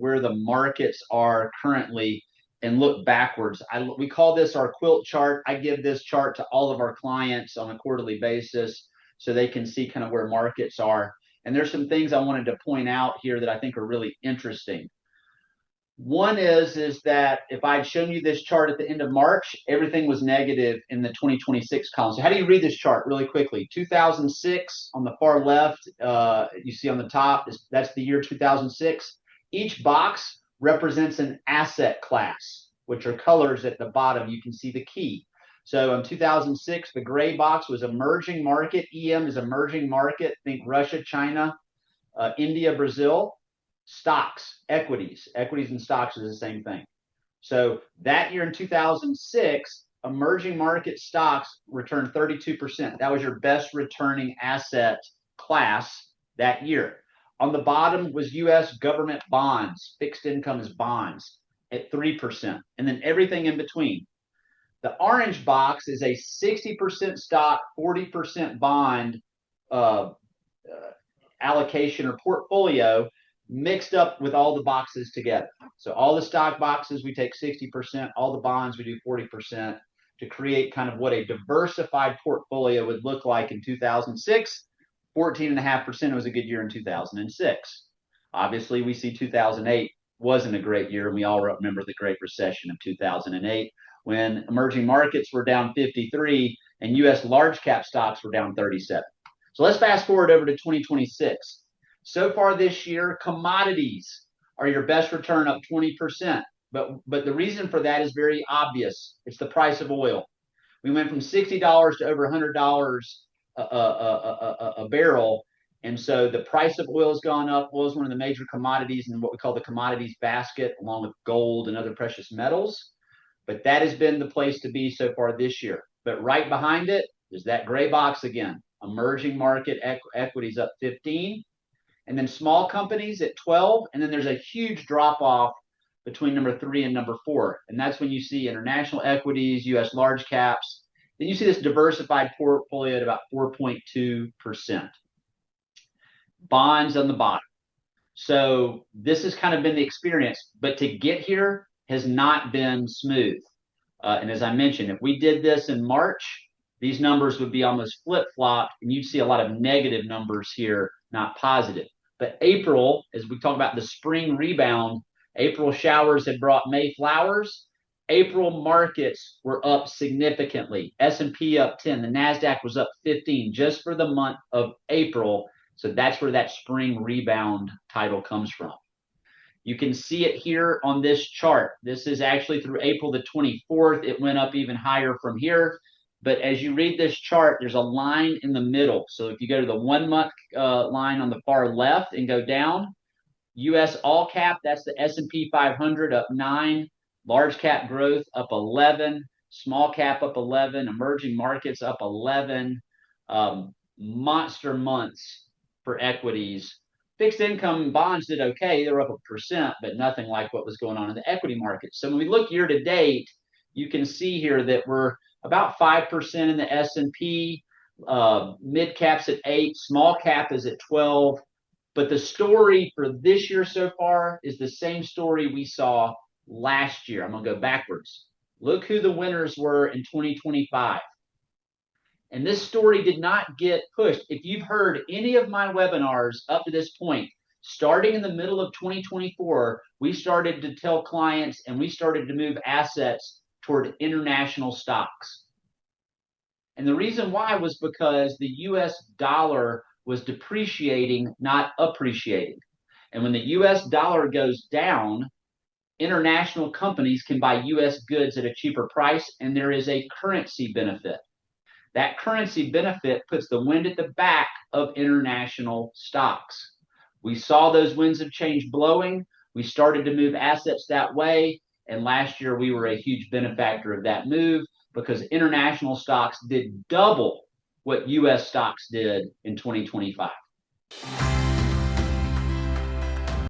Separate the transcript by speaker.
Speaker 1: where the markets are currently and look backwards. We call this our quilt chart. I give this chart to all of our clients on a quarterly basis so they can see kind of where markets are. And there's some things I wanted to point out here that I think are really interesting. One is that if I'd shown you this chart at the end of March, everything was negative in the 2026 column. So how do you read this chart really quickly? 2006 on the far left, you see on the top, that's the year 2006. Each box represents an asset class, which are colors at the bottom. You can see the key. So in 2006, the gray box was emerging market. EM is emerging market. Think Russia, China, India, Brazil. Stocks, equities and stocks is the same thing. So that year in 2006, emerging market stocks returned 32%. That was your best returning asset class that year. On the bottom was U.S. government bonds, fixed income is bonds at 3%, and then everything in between. The orange box is a 60% stock, 40% bond allocation or portfolio mixed up with all the boxes together. So all the stock boxes, we take 60%, all the bonds, we do 40% to create kind of what a diversified portfolio would look like in 2006. 14.5% was a good year in 2006. Obviously, we see 2008 wasn't a great year, and we all remember the Great Recession of 2008 when emerging markets were down 53 and U.S. large cap stocks were down 37. So let's fast forward over to 2026. So far this year, commodities are your best return, up 20%. But the reason for that is very obvious. It's the price of oil. We went from $60 to over $100 a barrel. And so the price of oil has gone up. Oil is one of the major commodities in what we call the commodities basket, along with gold and other precious metals. But that has been the place to be so far this year. But right behind it is that gray box again. Emerging market equities up 15. And then small companies at 12, and then there's a huge drop-off between number 3 and number 4. And that's when you see international equities, U.S. large caps. Then you see this diversified portfolio at about 4.2%. Bonds on the bottom. So this has kind of been the experience, but to get here has not been smooth. And as I mentioned, if we did this in March, these numbers would be almost flip-flopped, and you'd see a lot of negative numbers here, not positive. But April, as we talk about the spring rebound, April showers had brought May flowers. April markets were up significantly. S&P up 10. The NASDAQ was up 15 just for the month of April. So that's where that spring rebound title comes from. You can see it here on this chart. This is actually through April the 24th. It went up even higher from here. But as you read this chart, there's a line in the middle. So if you go to the 1 month line on the far left and go down, U.S. all cap, that's the S&P 500 up 9, large cap growth up 11, small cap up 11, emerging markets up 11, monster months for equities. Fixed income bonds did okay. They were up 1%, but nothing like what was going on in the equity market. So when we look year to date, you can see here that we're about 5% in the S&P, mid cap's at 8, small cap is at 12. But the story for this year so far is the same story we saw last year. I'm going to go backwards. Look who the winners were in 2025. And this story did not get pushed. If you've heard any of my webinars up to this point, starting in the middle of 2024, we started to tell clients and we started to move assets toward international stocks. And the reason why was because the U.S. dollar was depreciating, not appreciating. And when the U.S. dollar goes down, international companies can buy U.S. goods at a cheaper price, and there is a currency benefit. That currency benefit puts the wind at the back of international stocks. We saw those winds of change blowing. We started to move assets that way. And last year, we were a huge benefactor of that move because international stocks did double what U.S. stocks did in 2025.